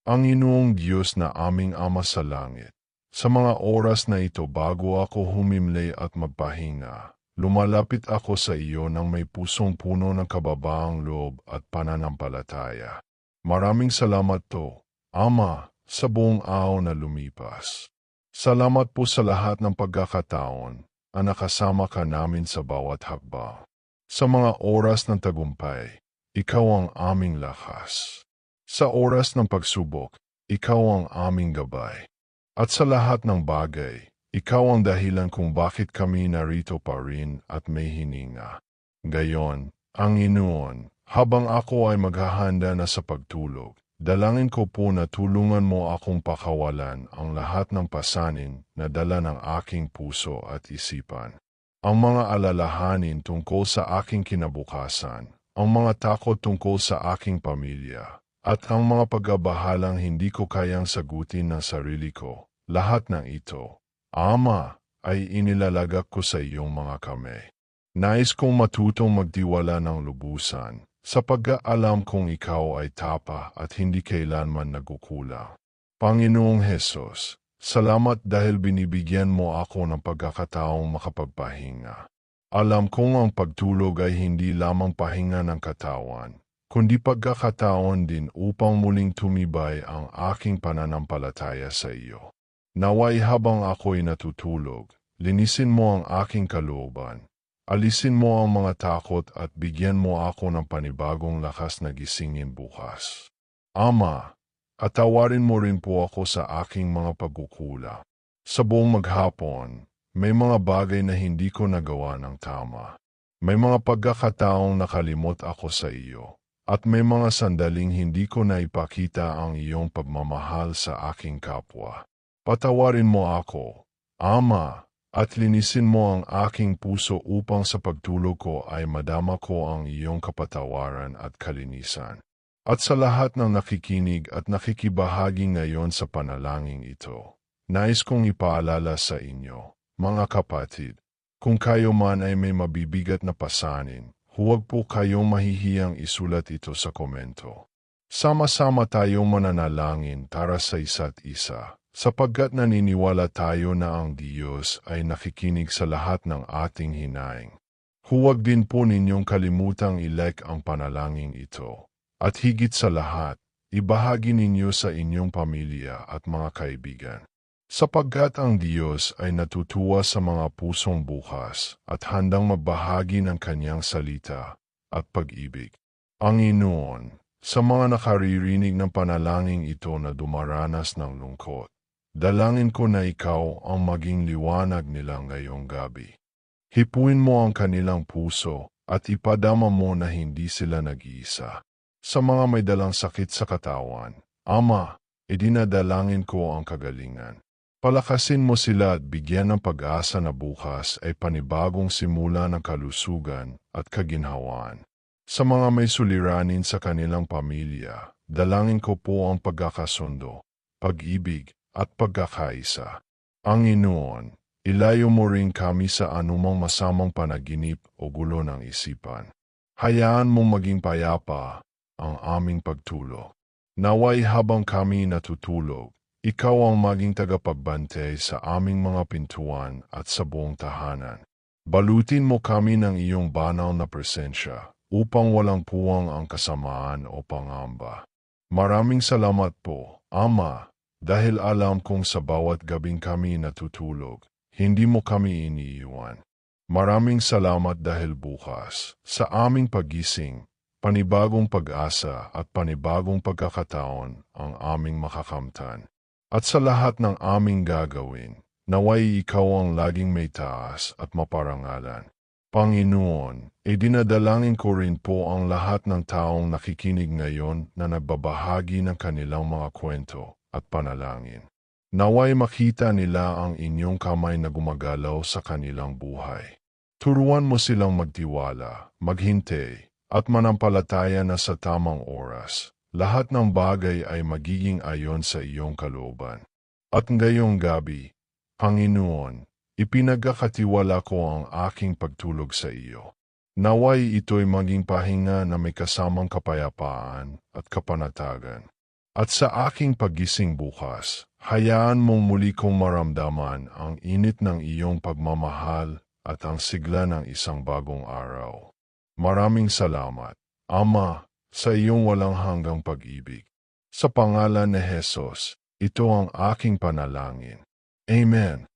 Panginoong Diyos na aming Ama sa langit, sa mga oras na ito bago ako humimlay at magpahinga, lumalapit ako sa iyo ng may pusong puno ng kababaang loob at pananampalataya. Maraming salamat to, Ama, sa buong araw na lumipas. Salamat po sa lahat ng pagkakataon na nakasama ka namin sa bawat hakbang. Sa mga oras ng tagumpay, ikaw ang aming lakas. Sa oras ng pagsubok, ikaw ang aming gabay. At sa lahat ng bagay, ikaw ang dahilan kung bakit kami narito pa rin at may hininga. Gayon, Panginoon, habang ako ay maghahanda na sa pagtulog, dalangin ko po na tulungan mo akong pakawalan ang lahat ng pasanin na dala ng aking puso at isipan. Ang mga alalahanin tungkol sa aking kinabukasan, ang mga takot tungkol sa aking pamilya, at ang mga pagkabahalang hindi ko kayang sagutin ng sarili ko, lahat ng ito, Ama, ay inilalagak ko sa iyong mga kamay. Nais kong matutong magtiwala ng lubusan, sapagkat alam kong ikaw ay tapa at hindi kailanman nagkukulang. Panginoong Hesus, salamat dahil binibigyan mo ako ng pagkakataong makapagpahinga. Alam kong ang pagtulog ay hindi lamang pahinga ng katawan, kundi pagkakataon din upang muling tumibay ang aking pananampalataya sa iyo. Naway habang ako'y natutulog, linisin mo ang aking kalooban, alisin mo ang mga takot at bigyan mo ako ng panibagong lakas na gisingin bukas. Ama, atawarin mo rin po ako sa aking mga pagkukulang. Sa buong maghapon, may mga bagay na hindi ko nagawa ng tama. May mga pagkakataong nakalimot ako sa iyo. At may mga sandaling hindi ko na ipakita ang iyong pagmamahal sa aking kapwa. Patawarin mo ako, Ama, at linisin mo ang aking puso upang sa pagtulog ko ay madama ko ang iyong kapatawaran at kalinisan. At sa lahat ng nakikinig at nakikibahagi ngayon sa panalangin ito, nais kong ipaalala sa inyo, mga kapatid, kung kayo man ay may mabibigat na pasanin, huwag po kayong mahihiyang isulat ito sa komento. Sama-sama tayong mananalangin para sa isa't isa, sapagkat naniniwala tayo na ang Diyos ay nakikinig sa lahat ng ating hinaing. Huwag din po ninyong kalimutang ilike ang panalangin ito. At higit sa lahat, ibahagi ninyo sa inyong pamilya at mga kaibigan. Sapagkat ang Diyos ay natutuwa sa mga pusong bukas at handang magbahagi ng kanyang salita at pag-ibig. Panginoon, sa mga nakaririnig ng panalangin ito na dumaranas ng lungkot, dalangin ko na ikaw ang maging liwanag nila ngayong gabi. Hipuin mo ang kanilang puso at ipadama mo na hindi sila nag-iisa. Sa mga may dalang sakit sa katawan, Ama, idinadalangin ko ang kagalingan. Palakasin mo sila at bigyan ng pag-asa na bukas ay panibagong simula ng kalusugan at kaginhawaan. Sa mga may suliranin sa kanilang pamilya, dalangin ko po ang pagkakasundo, pag-ibig at pagkakaisa. Panginoon, ilayo mo rin kami sa anumang masamang panaginip o gulo ng isipan. Hayaan mong maging payapa ang aming pagtulog. Naway habang kami natutulog, ikaw ang maging tagapagbantay sa aming mga pintuan at sa buong tahanan. Balutin mo kami ng iyong banal na presensya upang walang puwang ang kasamaan o pangamba. Maraming salamat po, Ama, dahil alam kong sa bawat gabing kami natutulog, hindi mo kami iniiwan. Maraming salamat dahil bukas, sa aming pagising, panibagong pag-asa at panibagong pagkakataon ang aming makakamtan. At sa lahat ng aming gagawin, naway ikaw ang laging may taas at maparangalan. Panginoon, idinadalangin ko rin po ang lahat ng taong nakikinig ngayon na nagbabahagi ng kanilang mga kwento at panalangin. Naway makita nila ang inyong kamay na gumagalaw sa kanilang buhay. Turuan mo silang magtiwala, maghintay, at manampalataya na sa tamang oras. Lahat ng bagay ay magiging ayon sa iyong kalooban. At ngayong gabi, Panginoon, ipinagkakatiwala ko ang aking pagtulog sa iyo. Naway ito'y maging pahinga na may kasamang kapayapaan at kapanatagan. At sa aking pagising bukas, hayaan mong muli kong maramdaman ang init ng iyong pagmamahal at ang sigla ng isang bagong araw. Maraming salamat, Ama, sa iyong walang hanggang pag-ibig. Sa pangalan ni Jesus, ito ang aking panalangin. Amen.